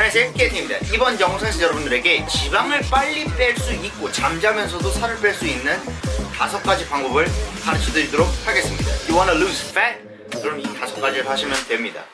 안녕하세요, 케이트입니다. 이번 영상에서 여러분들에게 지방을 빨리 뺄 수 있고 잠자면서도 살을 뺄 수 있는 5가지 방법을 가르쳐 드리도록 하겠습니다. You wanna lose fat? 그럼 이 5가지를 하시면 됩니다.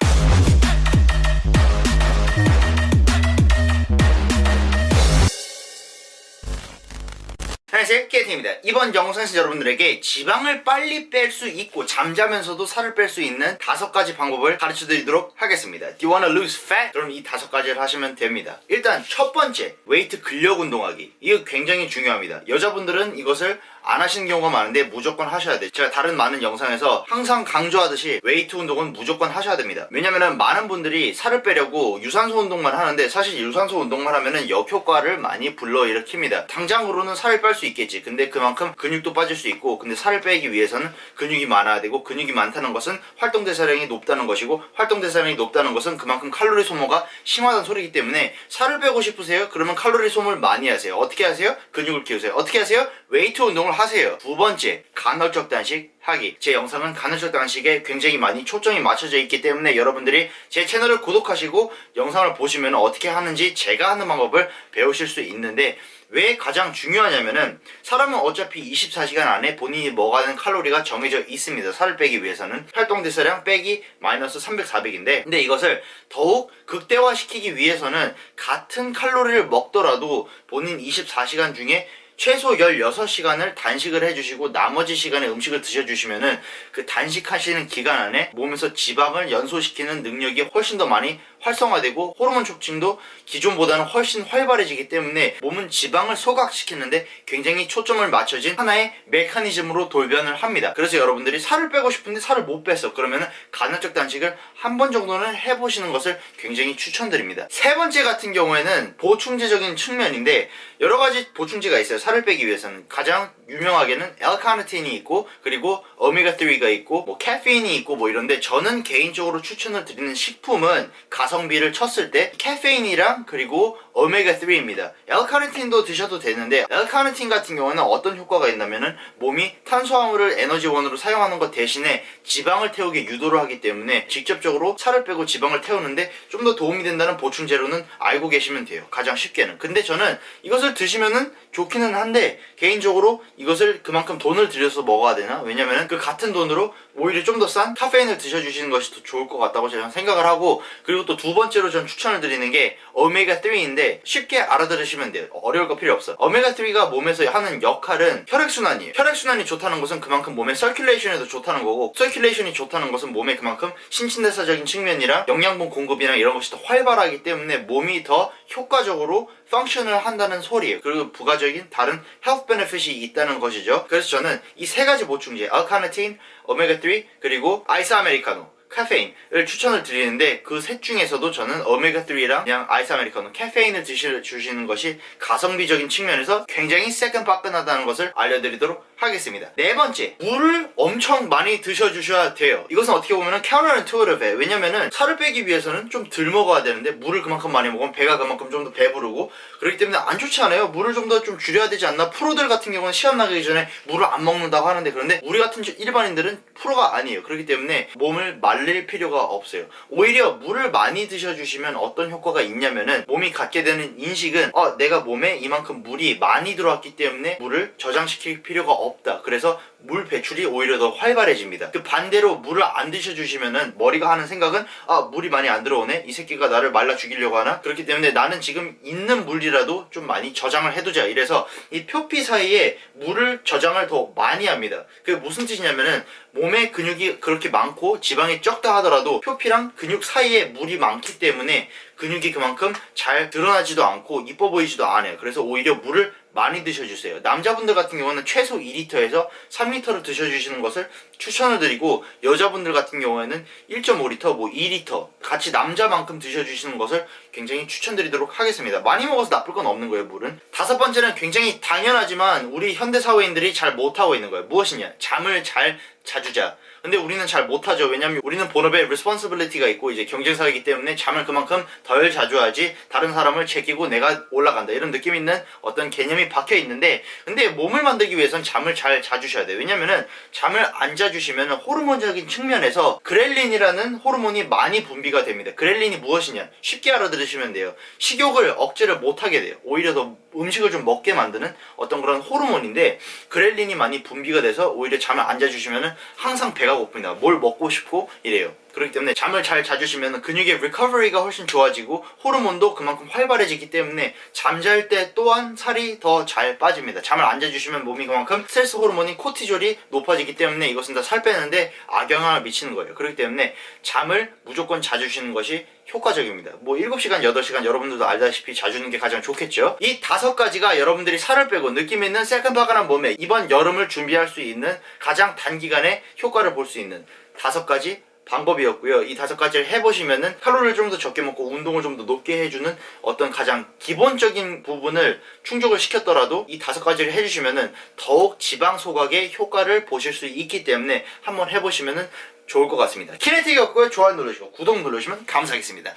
안녕하세요, 케이트입니다. 이번 영상에서 여러분들에게 지방을 빨리 뺄 수 있고 잠자면서도 살을 뺄 수 있는 5가지 방법을 가르쳐 드리도록 하겠습니다. Do you wanna lose fat? 그럼 이 5가지를 하시면 됩니다. 일단 첫 번째, 웨이트 근력 운동하기. 이거 굉장히 중요합니다. 여자분들은 이것을 안 하시는 경우가 많은데 무조건 하셔야 돼요. 제가 다른 많은 영상에서 항상 강조하듯이 웨이트 운동은 무조건 하셔야 됩니다. 왜냐면은 많은 분들이 살을 빼려고 유산소 운동만 하는데 사실 유산소 운동만 하면은 역효과를 많이 불러일으킵니다. 당장으로는 살을 뺄 수 있겠지. 근데 그만큼 근육도 빠질 수 있고, 근데 살을 빼기 위해서는 근육이 많아야 되고, 근육이 많다는 것은 활동대사량이 높다는 것이고, 활동대사량이 높다는 것은 그만큼 칼로리 소모가 심하다는 소리이기 때문에 살을 빼고 싶으세요? 그러면 칼로리 소모를 많이 하세요. 어떻게 하세요? 근육을 키우세요. 어떻게 하세요? 웨이트 운동을 하세요. 두 번째, 간헐적 단식 하기. 제 영상은 간헐적 단식에 굉장히 많이 초점이 맞춰져 있기 때문에 여러분들이 제 채널을 구독하시고 영상을 보시면 어떻게 하는지 제가 하는 방법을 배우실 수 있는데, 왜 가장 중요하냐면은 사람은 어차피 24시간 안에 본인이 먹어가는 칼로리가 정해져 있습니다. 살을 빼기 위해서는 활동대사량 빼기 마이너스 300, 400인데, 근데 이것을 더욱 극대화시키기 위해서는 같은 칼로리를 먹더라도 본인 24시간 중에 최소 16시간을 단식을 해주시고 나머지 시간에 음식을 드셔주시면은 그 단식하시는 기간 안에 몸에서 지방을 연소시키는 능력이 훨씬 더 많이 활성화되고 호르몬 촉진도 기존보다는 훨씬 활발해지기 때문에 몸은 지방을 소각시키는데 굉장히 초점을 맞춰진 하나의 메커니즘으로 돌변을 합니다. 그래서 여러분들이 살을 빼고 싶은데 살을 못 뺐어. 그러면은 간헐적 단식을 한 번 정도는 해보시는 것을 굉장히 추천드립니다. 세 번째 같은 경우에는 보충제적인 측면인데, 여러 가지 보충제가 있어요. 살을 빼기 위해서는 가장 유명하게는 L-카르니틴이 있고, 그리고 오메가3가 있고, 뭐 카페인이 있고, 뭐 이런데, 저는 개인적으로 추천을 드리는 식품은 가성비를 쳤을 때 카페인이랑 그리고 오메가3입니다. L-카르니틴도 드셔도 되는데, L-카르니틴 같은 경우는 어떤 효과가 있냐면은 몸이 탄수화물을 에너지원으로 사용하는 것 대신에 지방을 태우게 유도를 하기 때문에 직접적으로 살을 빼고 지방을 태우는데 좀 더 도움이 된다는 보충제로는 알고 계시면 돼요. 가장 쉽게는. 근데 저는 이것을 드시면은 좋기는 한데, 개인적으로 이것을 그만큼 돈을 들여서 먹어야 되나? 왜냐면은 그 같은 돈으로 오히려 좀 더 싼 카페인을 드셔주시는 것이 더 좋을 것 같다고 제가 생각을 하고, 그리고 또 두 번째로 전 추천을 드리는 게 오메가3인데 쉽게 알아들으시면 돼요. 어려울 거 필요 없어. 오메가3가 몸에서 하는 역할은 혈액순환이에요. 혈액순환이 좋다는 것은 그만큼 몸의 서큘레이션에도 좋다는 거고, 서큘레이션이 좋다는 것은 몸에 그만큼 신진대사적인 측면이랑 영양분 공급이랑 이런 것이 더 활발하기 때문에 몸이 더 효과적으로 펑션을 한다는 소리예요. 그리고 부가적인 다른 헬스 베네핏이 있다는 것이죠. 그래서 저는 이 세 가지 보충제, 알카르니틴, 오메가3, 그리고 아이스 아메리카노, 카페인을 추천을 드리는데, 그 셋 중에서도 저는 오메가3랑 그냥 아이스 아메리카노, 카페인을 드시는 것이 가성비적인 측면에서 굉장히 새끈빠끈하다는 것을 알려드리도록 하겠습니다. 네 번째, 물을 엄청 많이 드셔주셔야 돼요. 이것은 어떻게 보면 counterintuitive해요. 왜냐면은 살을 빼기 위해서는 좀 덜 먹어야 되는데 물을 그만큼 많이 먹으면 배가 그만큼 좀 더 배부르고, 그렇기 때문에 안 좋지 않아요? 물을 좀 더 좀 줄여야 되지 않나? 프로들 같은 경우는 시험 나가기 전에 물을 안 먹는다고 하는데, 그런데 우리 같은 일반인들은 프로가 아니에요. 그렇기 때문에 몸을 말릴 필요가 없어요. 오히려 물을 많이 드셔주시면 어떤 효과가 있냐면은, 몸이 갖게 되는 인식은 내가 몸에 이만큼 물이 많이 들어왔기 때문에 물을 저장시킬 필요가 없다. 그래서 물 배출이 오히려 더 활발해집니다. 그 반대로 물을 안 드셔주시면은 머리가 하는 생각은 물이 많이 안 들어오네? 이 새끼가 나를 말라 죽이려고 하나? 그렇기 때문에 나는 지금 있는 물이라도 좀 많이 저장을 해두자. 이래서 이 표피 사이에 물을 저장을 더 많이 합니다. 그게 무슨 뜻이냐면은, 몸에 근육이 그렇게 많고 지방이 적다 하더라도 표피랑 근육 사이에 물이 많기 때문에 근육이 그만큼 잘 드러나지도 않고 이뻐 보이지도 않아요. 그래서 오히려 물을 많이 드셔주세요. 남자분들 같은 경우는 최소 2리터에서 3리터를 드셔주시는 것을 추천을 드리고, 여자분들 같은 경우에는 1.5리터, 뭐 2리터 같이 남자만큼 드셔주시는 것을 굉장히 추천드리도록 하겠습니다. 많이 먹어서 나쁠 건 없는 거예요, 물은. 다섯 번째는 굉장히 당연하지만 우리 현대사회인들이 잘 못하고 있는 거예요. 무엇이냐? 잠을 잘 자주자. 근데 우리는 잘 못하죠. 왜냐면 우리는 본업에 responsibility가 있고 이제 경쟁사이기 때문에 잠을 그만큼 덜 자주 하지 다른 사람을 제끼고 내가 올라간다 이런 느낌 있는 어떤 개념이 박혀 있는데, 근데 몸을 만들기 위해선 잠을 잘 자주셔야 돼요. 왜냐면은 잠을 안 자주시면 호르몬적인 측면에서 그렐린이라는 호르몬이 많이 분비가 됩니다. 그렐린이 무엇이냐? 쉽게 알아들으시면 돼요. 식욕을 억제를 못하게 돼요. 오히려 더 음식을 좀 먹게 만드는 어떤 그런 호르몬인데, 그렐린이 많이 분비가 돼서 오히려 잠을 안 자주시면은 항상 배가 고픕니다. 뭘 먹고 싶고 이래요. 그렇기 때문에 잠을 잘 자주시면 근육의 리커버리가 훨씬 좋아지고 호르몬도 그만큼 활발해지기 때문에 잠잘 때 또한 살이 더 잘 빠집니다. 잠을 안 자주시면 몸이 그만큼 스트레스 호르몬인 코티졸이 높아지기 때문에 이것은 다 살 빼는데 악영향을 미치는 거예요. 그렇기 때문에 잠을 무조건 자주시는 것이 효과적입니다. 뭐 7시간, 8시간 여러분들도 알다시피 자주는 게 가장 좋겠죠. 이 5가지가 여러분들이 살을 빼고 느낌 있는 새끈바끈한 몸에 이번 여름을 준비할 수 있는 가장 단기간에 효과를 볼 수 있는 5가지 방법이었고요. 이 5가지를 해보시면은 칼로리를 좀 더 적게 먹고 운동을 좀 더 높게 해주는 어떤 가장 기본적인 부분을 충족을 시켰더라도 이 5가지를 해주시면은 더욱 지방 소각의 효과를 보실 수 있기 때문에 한번 해보시면은 좋을 것 같습니다. 키네틱이었고요. 좋아요 누르시고 구독 누르시면 감사하겠습니다.